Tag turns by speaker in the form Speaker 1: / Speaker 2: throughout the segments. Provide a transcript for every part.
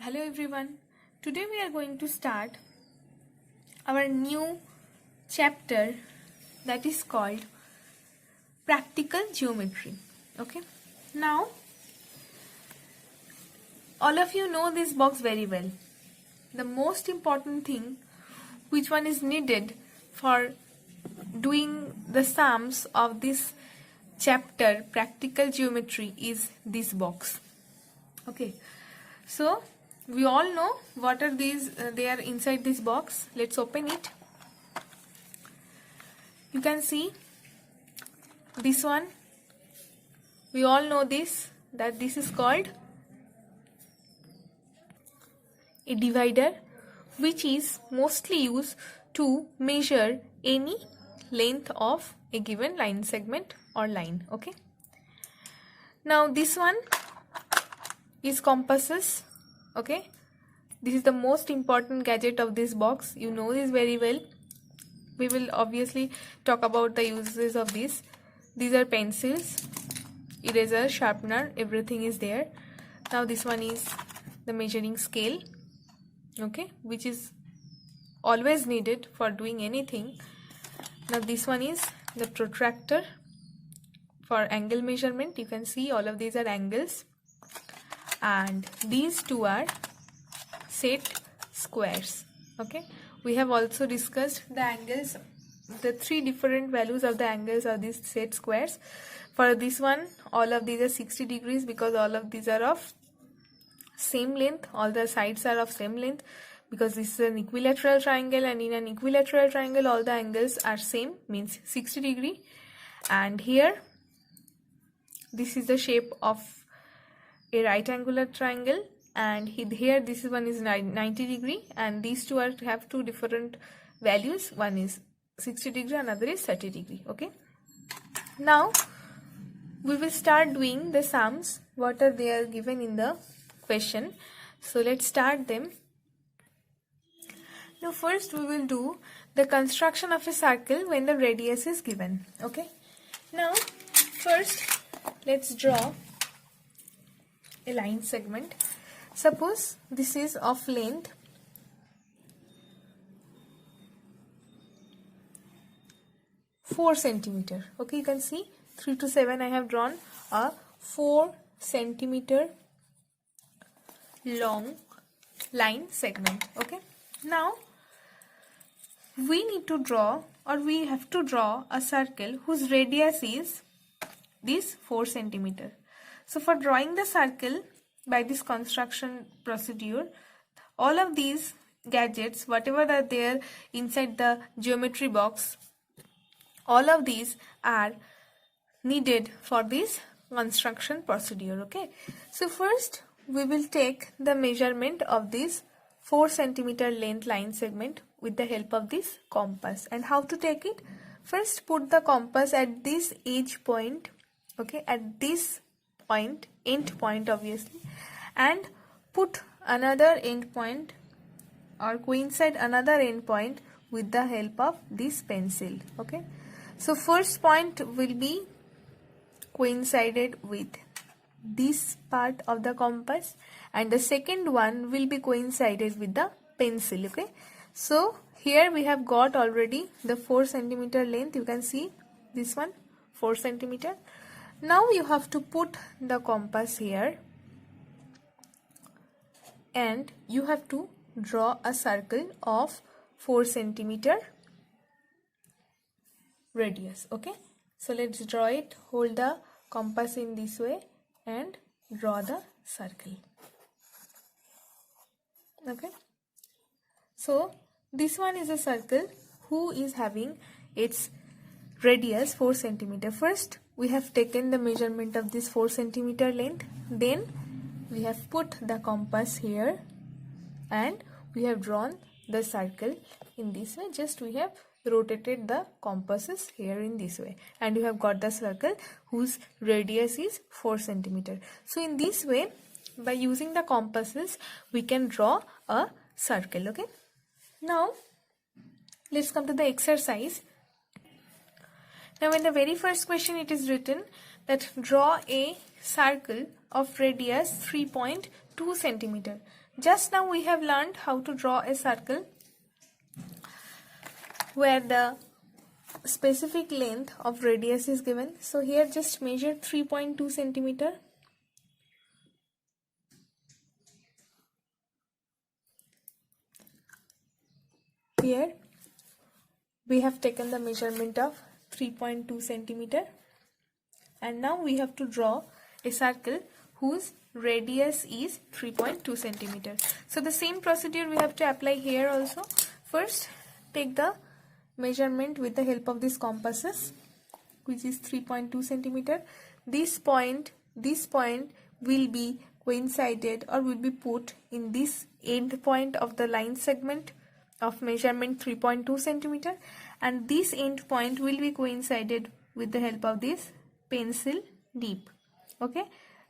Speaker 1: Hello everyone. Today we are going to start our new chapter that is called Practical Geometry. Okay. Now all of you know this box very well. The most important thing which one is needed for doing the sums of this chapter Practical Geometry is this box. Okay. So we all know what are these, they are inside this box. Let's open it. You can see this one. We all know this, that this is called a divider, which is mostly used to measure any length of a given line segment or line. Okay. Now this one is compasses. Okay, this is the most important gadget of this box. You know this very well. We will obviously talk about the uses of this. These are pencils, eraser, sharpener, everything is there. Now this one is the measuring scale, okay, which is always needed for doing anything. Now this one is the protractor for angle measurement. You can see all of these are angles. And these two are set squares. Okay, we have also discussed the angles, the three different values of the angles of these set squares. For this one, all of these are 60 degrees because all of these are of same length, all the sides are of same length, because this is an equilateral triangle, and in an equilateral triangle all the angles are same, means 60 degree. And here this is the shape of a right angular triangle, and here this one is 90 degree, and these two are have two different values. One is 60 degree, another is 30 degree. Okay, now we will start doing the sums what are they are given in the question. So let's start them. Now first we will do the construction of a circle when the radius is given. Okay, now first let's draw a line segment. Suppose this is of length 4 centimeter. Okay, you can see 3 to 7 I have drawn a 4 centimeter long line segment. Okay, now we need to draw, or we have to draw a circle whose radius is this 4 centimeter. So for drawing the circle by this construction procedure, all of these gadgets, whatever are there inside the geometry box, all of these are needed for this construction procedure. Okay, so first we will take the measurement of this 4 centimeter length line segment with the help of this compass. And how to take it? First put the compass at this edge point, okay, at this point, end point obviously, and put another end point or coincide another end point with the help of this pencil. Okay, so first point will be coincided with this part of the compass, and the second one will be coincided with the pencil. Okay, so here we have got already the 4 centimeter length. You can see this one 4 centimeter. Now you have to put the compass here and you have to draw a circle of 4 centimeter radius. Okay, so let's draw it. Hold the compass in this way and draw the circle. Okay, so this one is a circle who is having its radius 4 centimeter. First we have taken the measurement of this 4 centimeter length, then we have put the compass here and we have drawn the circle in this way. Just we have rotated the compasses here in this way, and you have got the circle whose radius is 4 centimeter. So in this way, by using the compasses, we can draw a circle. Okay, now let's come to the exercise. Now in the very first question it is written that draw a circle of radius 3.2 2 centimeter. Just now we have learned how to draw a circle where the specific length of radius is given. So here just measure 3.2 centimeter. Here we have taken the measurement of 3.2 centimeter, and now we have to draw a circle whose radius is 3.2 centimeter. So the same procedure we have to apply here also. First, take the measurement with the help of these compasses, which is 3.2 centimeter. This point will be coincided or will be put in this end point of the line segment of measurement 3.2 centimeter, and this end point will be coincided with the help of this pencil tip. Okay,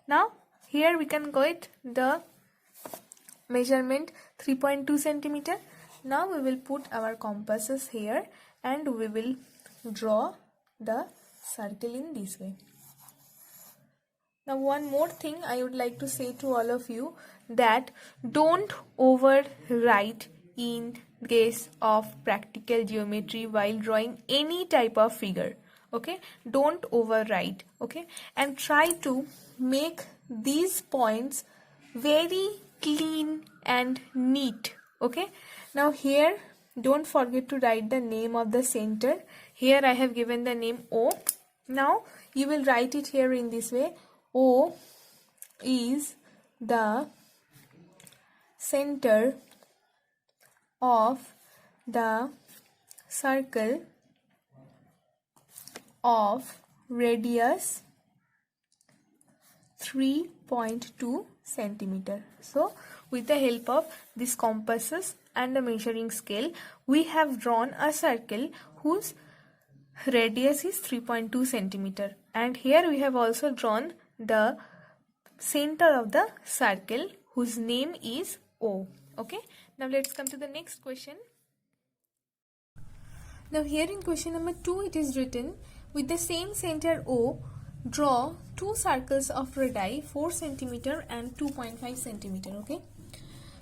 Speaker 1: now here we can get the measurement 3.2 centimeter. Now we will put our compasses here and we will draw the circle in this way. Now one more thing I would like to say to all of you, that don't overwrite in case of practical geometry while drawing any type of figure. Okay, don't overwrite. Okay, and try to make these points very clean and neat. Okay, now here don't forget to write the name of the center. Here I have given the name O. Now you will write it here in this way. O is the center of the circle of radius 3.2 centimeter. So with the help of these compasses and the measuring scale, we have drawn a circle whose radius is 3.2 centimeter, and here we have also drawn the center of the circle whose name is O. Okay, now let's come to the next question. Now here in question number 2 it is written, with the same center O, draw two circles of radii 4 centimeter and 2.5 centimeter. Okay,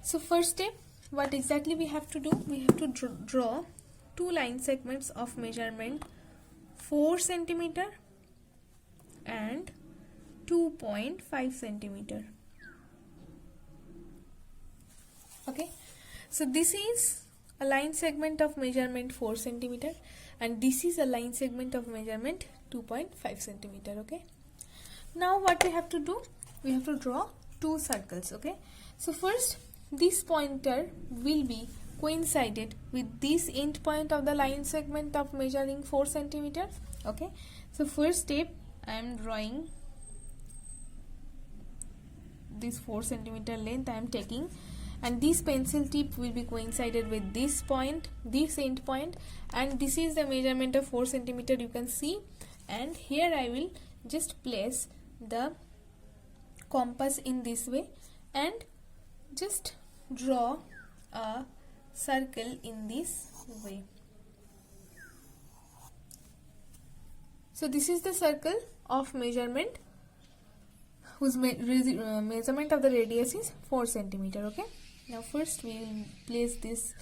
Speaker 1: so first step, what exactly we have to do? We have to draw two line segments of measurement 4 centimeter and 2.5 centimeter. Okay, so this is a line segment of measurement 4 centimeter and this is a line segment of measurement 2.5 centimeter. Okay, now what we have to do? We have to draw two circles. Okay, so first this pointer will be coincided with this end point of the line segment of measuring 4 centimeter. Okay, so first step, I am drawing this 4 centimeter length I am taking, and this pencil tip will be coincided with this point, this end point, and this is the measurement of 4 centimeter, you can see. And here I will just place the compass in this way and just draw a circle in this way. So this is the circle of measurement whose measurement of the radius is 4 centimeter. Okay, now first we will place this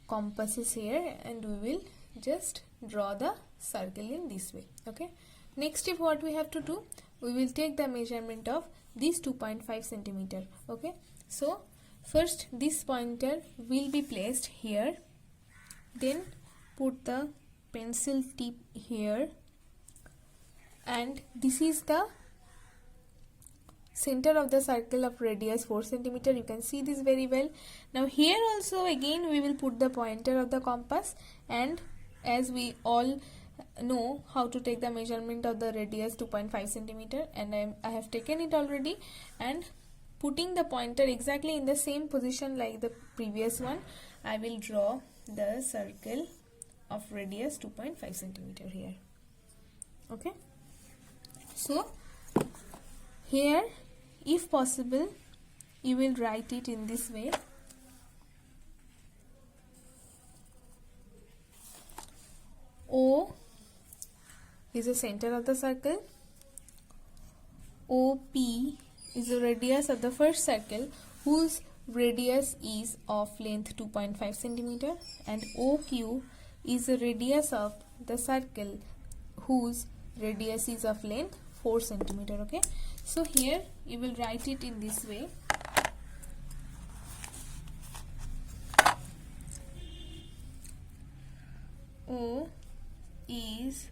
Speaker 1: compasses here and we will just draw the circle in this way. Okay, next step, what we have to do? We will take the measurement of this 2.5 centimeter. Okay, so first this pointer will be placed here, then put the pencil tip here, and this is the center of the circle of radius 4 centimeter. You can see this very well. Now here also again we will put the pointer of the compass, and as we all know how to take the measurement of the radius 2.5 centimeter, and I have taken it already, and putting the pointer exactly in the same position like the previous one, I will draw the circle of radius 2.5 centimeter here. Okay, so here if possible you will write it in this way. O is the center of the circle, OP is the radius of the first circle whose radius is of length 2.5 centimeter, and OQ is the radius of the circle whose radius is of length 4 centimeter. Okay, so here you will write it in this way. O is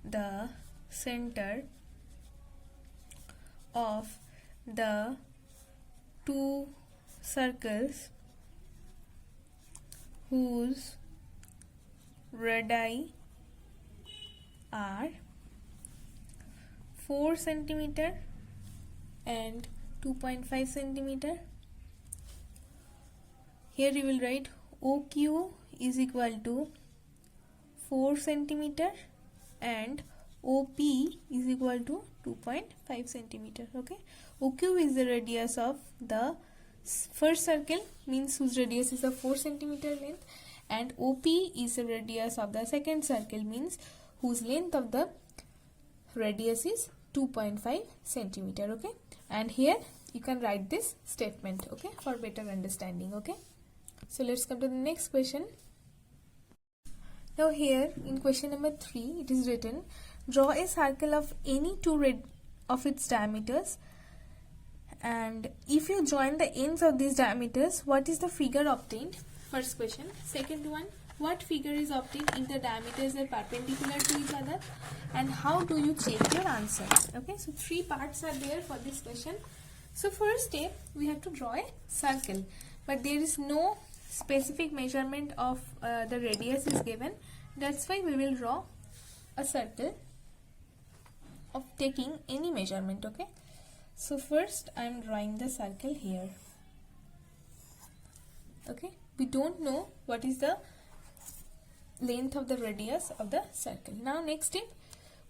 Speaker 1: the center of the two circles whose radii are 4 centimeter and 2.5 centimeter. Here you will write OQ is equal to 4 centimeter and OP is equal to 2.5 centimeter. Okay, OQ is the radius of the first circle, means whose radius is of 4 centimeter length, and OP is the radius of the second circle, means whose length of the radius is 2.5 centimeter. Okay, and here you can write this statement, okay, for better understanding. Okay, so let's come to the next question. Now here in question number 3 it is written, draw a circle of any two of its diameters, and if you join the ends of these diameters, what is the figure obtained? First question. Second one, what figure is obtained if the diameters are perpendicular to each other, and how do you check your answer? Okay, so 3 parts are there for this question. So first step, we have to draw a circle, but there is no specific measurement of the radius is given. That's why we will draw a circle of taking any measurement. Okay, so first I am drawing the circle here. Okay, we don't know what is the length of the radius of the circle. Now next step,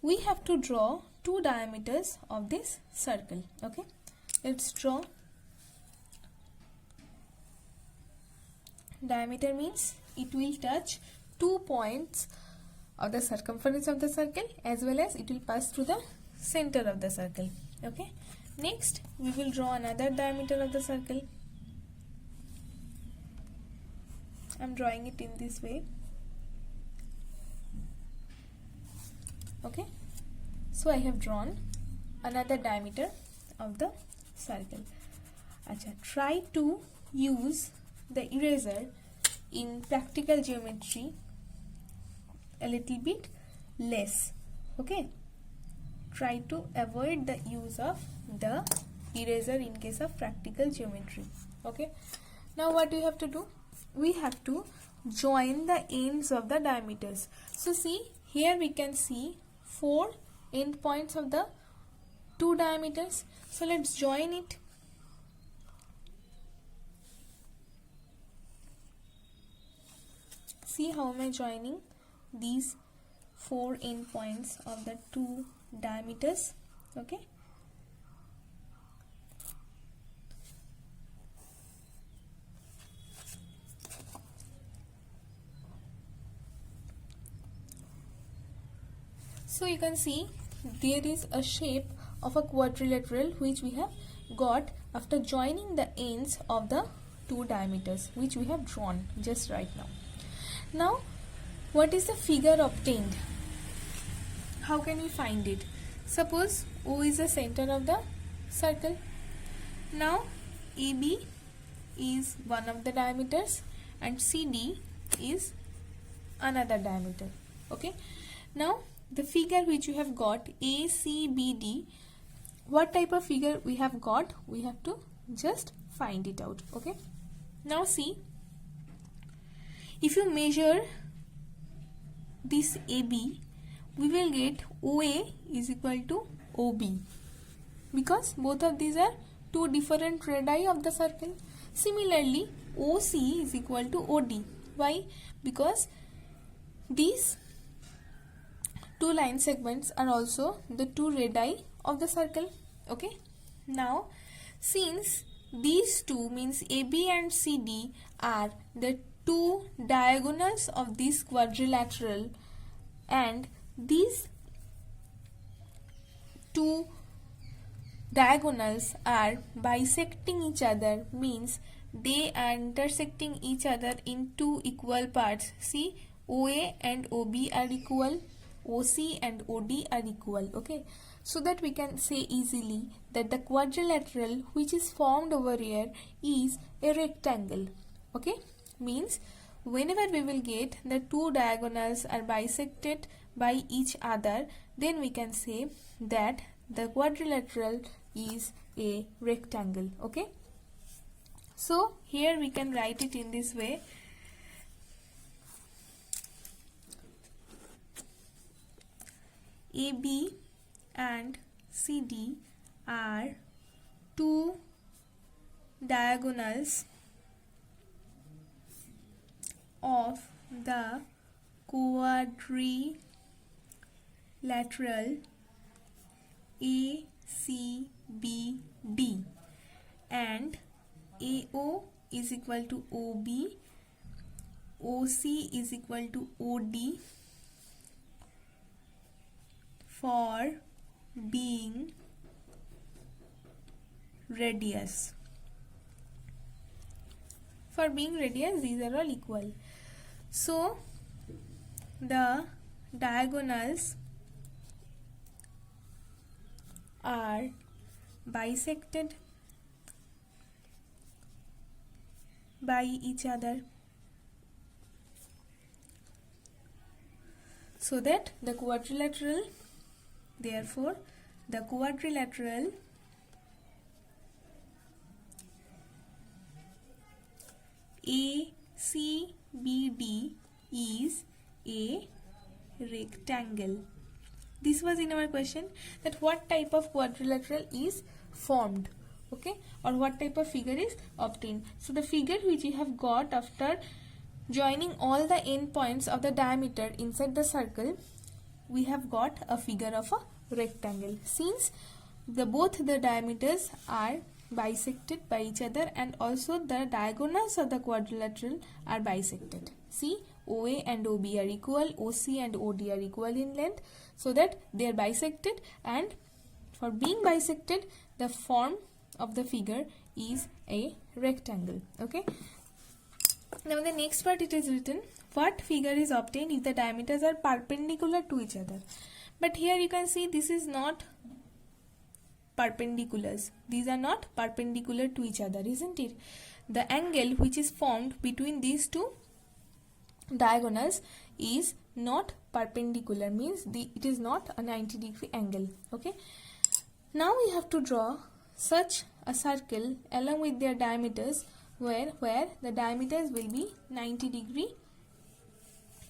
Speaker 1: we have to draw 2 diameters of this circle. Okay, let's draw. Diameter means it will touch 2 points of the circumference of the circle, as well as it will pass through the center of the circle. Okay, next we will draw another diameter of the circle. I am drawing it in this way. Okay, so I have drawn another diameter of the circle. Acha, try to use the eraser in practical geometry a little bit less. Okay, try to avoid the use of the eraser in case of practical geometry. Okay, now what do we have to do? We have to join the ends of the diameters. So see, here we can see 4 end points of the 2 diameters. So let's join it. See how am I joining these 4 end points of the 2 diameters. Okay, so you can see there is a shape of a quadrilateral which we have got after joining the ends of the 2 diameters, which we have drawn just right now. Now what is the figure obtained? How can we find it? Suppose O is the center of the circle. Now AB is one of the diameters and CD is another diameter. Okay, now the figure which you have got, ACBD, what type of figure we have got? We have to just find it out. Okay, now see, if you measure this AB, we will get OA is equal to OB, because both of these are 2 different radii of the circle. Similarly, OC is equal to OD. Why? Because these 2 line segments are also the 2 radii of the circle. Okay, now since these 2 means AB and CD are the 2 diagonals of this quadrilateral, and these 2 diagonals are bisecting each other means they are intersecting each other in two equal parts. See, OA and OB are equal, OC and OD are equal. Okay, so that we can say easily that the quadrilateral which is formed over here is a rectangle. Okay, means whenever we will get the two diagonals are bisected by each other, then we can say that the quadrilateral is a rectangle. Okay, so here we can write it in this way. AB and CD are two diagonals of the quadrilateral ACBD, and AO is equal to OB, OC is equal to OD for being radius. For being radius, these are all equal. So the diagonals are bisected by each other, so that the quadrilateral, therefore the quadrilateral ACBD is a rectangle. This was in our question, that what type of quadrilateral is formed, okay, or what type of figure is obtained. So the figure which you have got after joining all the endpoints of the diameter inside the circle, we have got a figure of a rectangle, since both the diameters are bisected by each other and also the diagonals of the quadrilateral are bisected. See, OA and OB are equal, OC and OD are equal in length, so that they are bisected, and for being bisected the form of the figure is a rectangle. Okay, now in the next part it is written, what figure is obtained if the diameters are perpendicular to each other. But here you can see this is not perpendiculars. These are not perpendicular to each other, isn't it? The angle which is formed between these two diagonals is not perpendicular, means it is not a 90-degree angle. Okay, now we have to draw such a circle along with their diameters where the diameters will be 90-degree,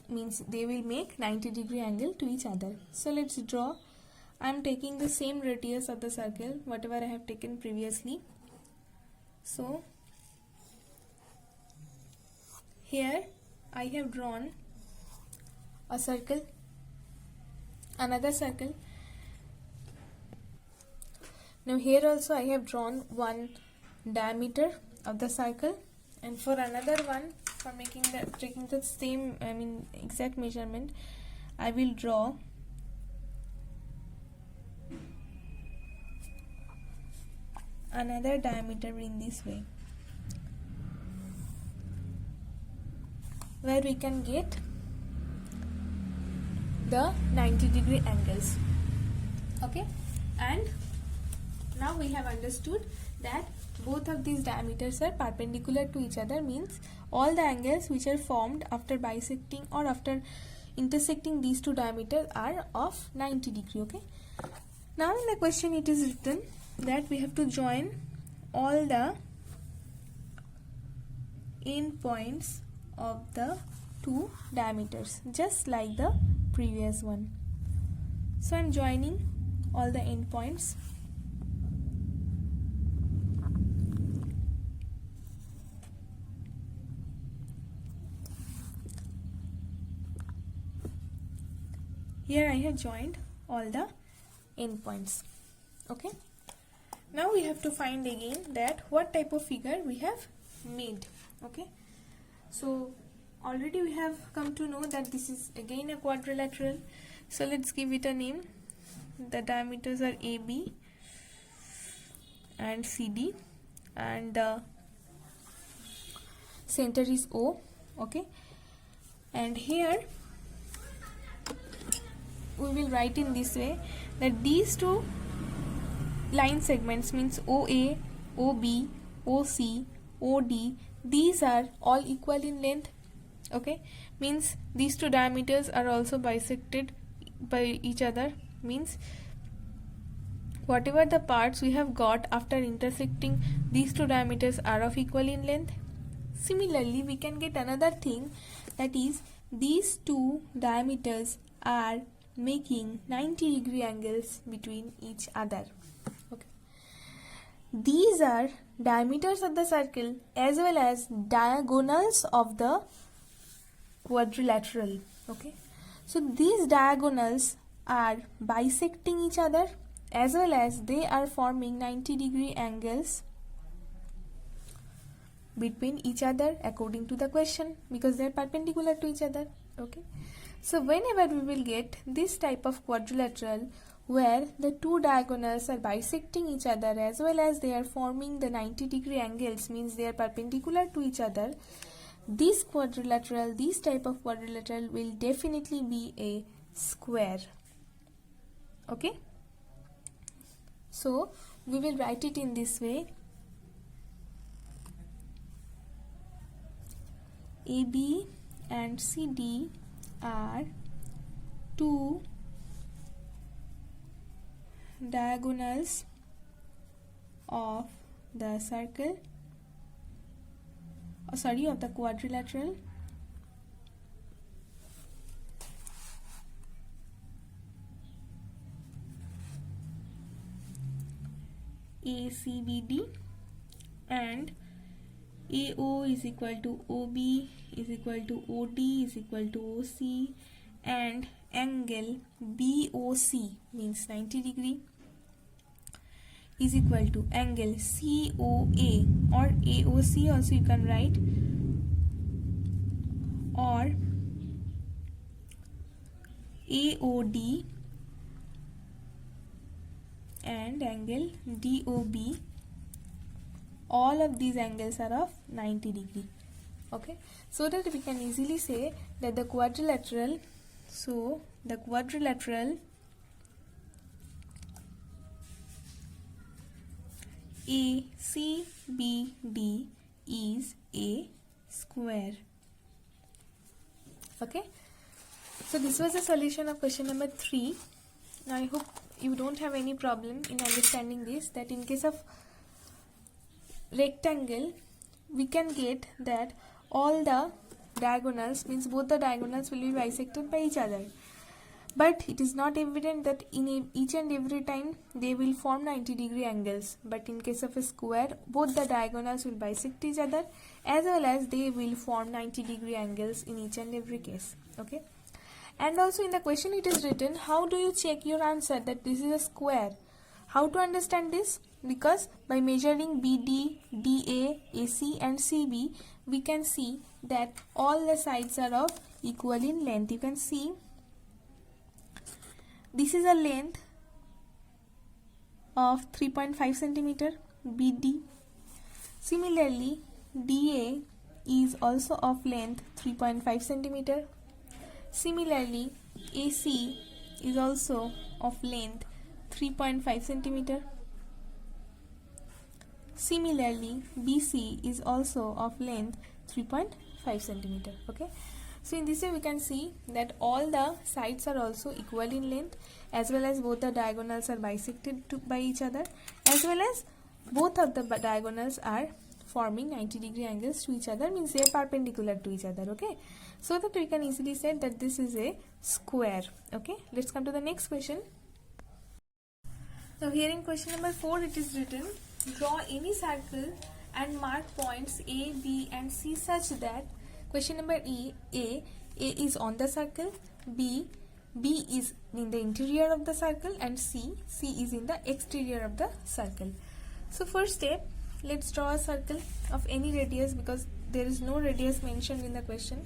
Speaker 1: means they will make 90-degree angle to each other. So let's draw. I am taking the same radius of the circle whatever I have taken previously. So here I have drawn a circle, another circle. Now here also I have drawn one diameter of the circle, and for another one, for taking the same exact measurement, I will draw another diameter in this way, where we can get the 90-degree angles. Okay, and now we have understood that both of these diameters are perpendicular to each other, means all the angles which are formed after bisecting or after intersecting these two diameters are of 90 degree. Okay, now in the question it is written that we have to join all the end points of the two diameters, just like the previous one. So I am joining all the end points. Here I have joined all the endpoints. Okay, now we have to find again that what type of figure we have made. Okay, so already we have come to know that this is again a quadrilateral. So let's give it a name. The diameters are AB and CD, and the center is O. Okay, and here we will write in this way that these two line segments means OA, OB, OC, OD, these are all equal in length. Okay, means these two diameters are also bisected by each other, means whatever the parts we have got after intersecting these two diameters are of equal in length. Similarly, we can get another thing, that is these two diameters are making 90-degree angles between each other. Okay, these are diameters of the circle as well as diagonals of the quadrilateral. Okay, so these diagonals are bisecting each other as well as they are forming 90-degree angles between each other according to the question, because they are perpendicular to each other. Okay, so whenever we will get this type of quadrilateral where the two diagonals are bisecting each other as well as they are forming the 90-degree angles, means they are perpendicular to each other, this quadrilateral, this type of quadrilateral will definitely be a square. Okay, so we will write it in this way: AB and CD are two diagonals of the circle, of the quadrilateral, ACBD, and AO is equal to OB is equal to OD is equal to OC, and angle BOC means 90-degree is equal to angle COA, or AOC also you can write, or AOD, and angle DOB. All of these angles are of 90-degree. Okay, so that we can easily say that the quadrilateral, ACBD is a square. Okay, so this was the solution of question number 3. Now I hope you don't have any problem in understanding this, that in case of rectangle we can get that all the diagonals, means both the diagonals will be bisected by each other, but it is not evident that in each and every time they will form 90-degree angles. But in case of a square, both the diagonals will bisect each other as well as they will form 90-degree angles in each and every case. Okay, and also in the question it is written, how do you check your answer that this is a square? How to understand this? Because by measuring BD, DA, AC and CB, we can see that all the sides are of equal in length. You can see this is a length of 3.5 centimeter BD. Similarly, DA is also of length 3.5 centimeter. Similarly, AC is also of length 3.5 centimeter. Similarly, BC is also of length 3.5 centimeter. Okay, so in this way we can see that all the sides are also equal in length, as well as both the diagonals are bisected by each other, as well as both of the diagonals are forming 90-degree angles to each other, means they are perpendicular to each other. Okay, so that we can easily say that this is a square. Okay, let's come to the next question. Now here in question number 4 it is written, draw any circle and mark points A, B and C such that, question number A is on the circle, B is in the interior of the circle, and C is in the exterior of the circle. So first step, let's draw a circle of any radius, because there is no radius mentioned in the question.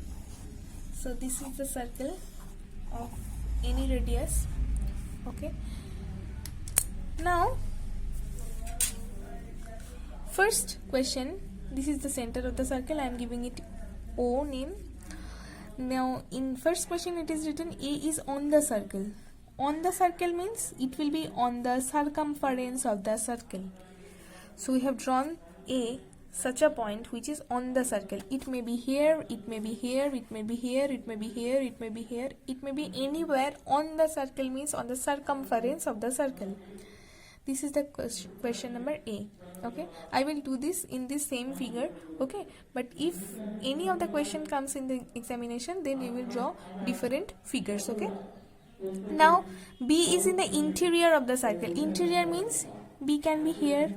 Speaker 1: So this is the circle of any radius. Okay, now First question, this is the center of the circle. I am giving it O name. Now in first question it is written A is on the circle. On the circle means it will be on the circumference of the circle. So we have drawn A, such a point which is on the circle. It may be here, it may be here, it may be here, it may be here, it may be here, it may be anywhere. On the circle means on the circumference of the circle. This is the question number A. Okay, I will do this in this same figure. Okay, but if any of the question comes in the examination, then we will draw different figures. Okay, now B is in the interior of the circle. Interior means B can be here,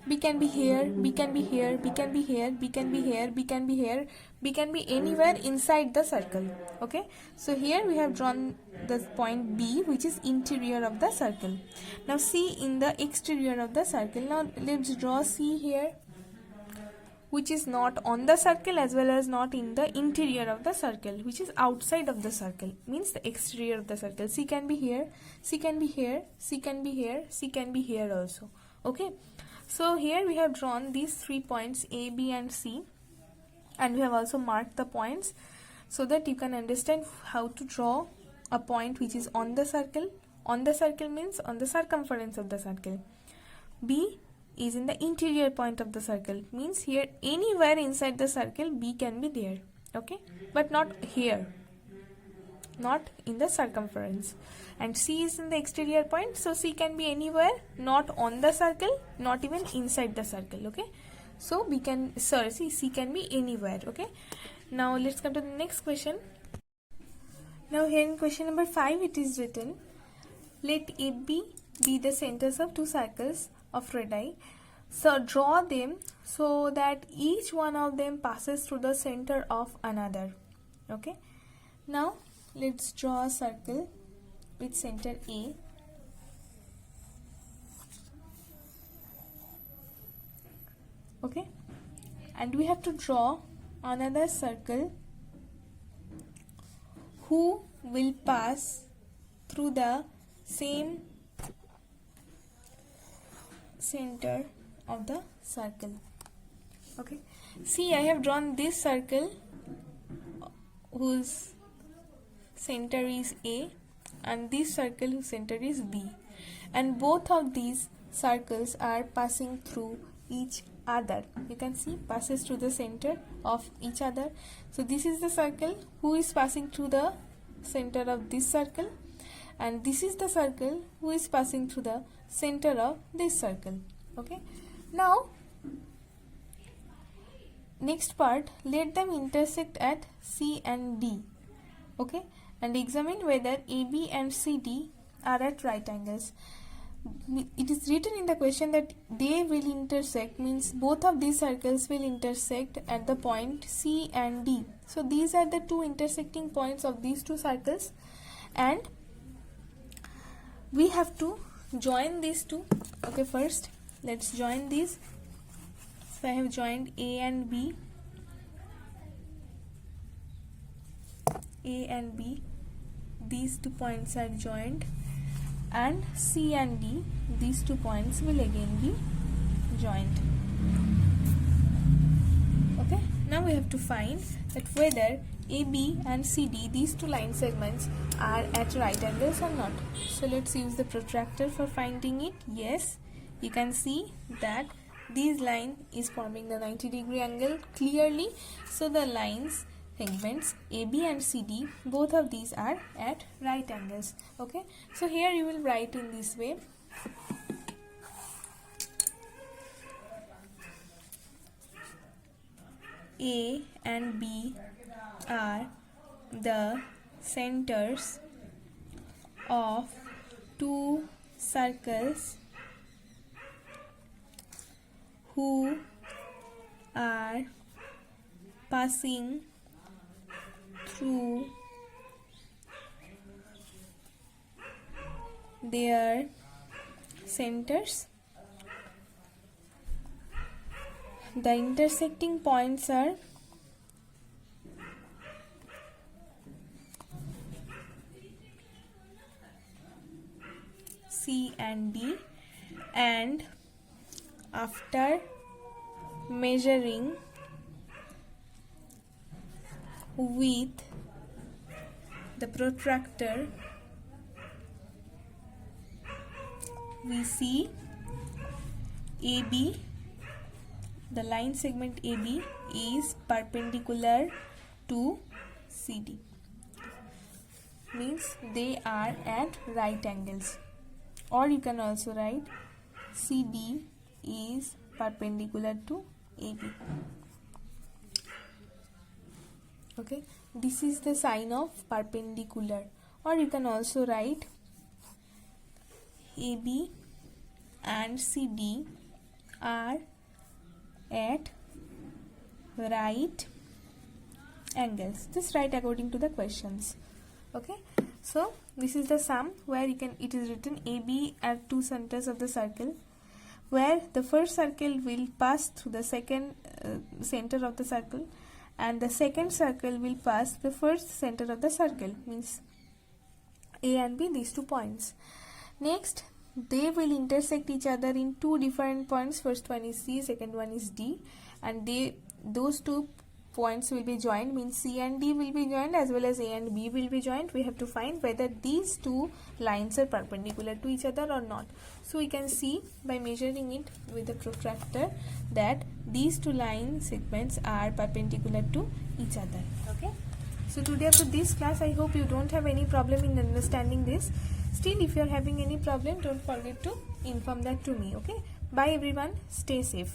Speaker 1: B can be here, B can be here, B can be here, B can be here, B can be here, B can be anywhere inside the circle. Okay, so here we have drawn the point B, which is interior of the circle. Now C in the exterior of the circle. Now let's draw C here, which is not on the circle as well as not in the interior of the circle, which is outside of the circle, means the exterior of the circle. C can be here, C can be here, C can be here, C can be here also. Okay, so here we have drawn these 3 points A, B and C, and we have also marked the points so that you can understand how to draw a point which is on the circle. On the circle means on the circumference of the circle. B is in the interior point of the circle, means here anywhere inside the circle B can be there. Okay, but not here, not in the circumference. And C is in the exterior point, so C can be anywhere, not on the circle, not even inside the circle. Okay, so C can be anywhere. Okay, now let's come to the next question. Now here in question number 5 it is written, let AB be the centers of two circles of radii. So draw them so that each one of them passes through the center of another. Okay, now let's draw a circle with center A. Okay, and we have to draw another circle who will pass through the same center of the circle. Okay, see, I have drawn this circle whose center is A and this circle whose center is B, and both of these circles are passing through each other. You can see, passes through the center of each other. So this is the circle who is passing through the center of this circle, and this is the circle who is passing through the center of this circle. Okay, now next part, let them intersect at C and D. Okay, and examine whether AB and CD are at right angles. It is written in the question that they will intersect, means both of these circles will intersect at the point C and D. So these are the two intersecting points of these two circles, and we have to join these two. Okay, first let's join these. So I have joined A and B. A and B, these 2 points are joined, and C and D, these 2 points will again be joined. Okay, now we have to find that whether AB and CD, these 2 line segments, are at right angles or not. So let's use the protractor for finding it. Yes, you can see that this line is forming the 90-degree angle clearly. So the lines segments AB and CD, both of these are at right angles. Okay, so here you will write in this way. A and B are the centers of two circles who are passing through their centers. The intersecting points are C and D, and after measuring with the protractor, we see AB, the line segment AB is perpendicular to CD, means they are at right angles. Or you can also write CD is perpendicular to AB. Okay, this is the sign of perpendicular. Or you can also write AB and CD are at right angles. Just write according to the questions. Okay, so this is the sum where it is written AB at two centers of the circle, where the first circle will pass through the second center of the circle, and the second circle will pass the first center of the circle, means A and B, these 2 points. Next, they will intersect each other in 2 different points. First one is C, second one is D, and those 2 points will be joined, means C and D will be joined as well as A and B will be joined. We have to find whether these 2 lines are perpendicular to each other or not. So we can see by measuring it with the protractor that these 2 line segments are perpendicular to each other. Okay, so today after this class, I hope you don't have any problem in understanding this. Still, if you are having any problem, don't forget to inform that to me. Okay, bye everyone, stay safe.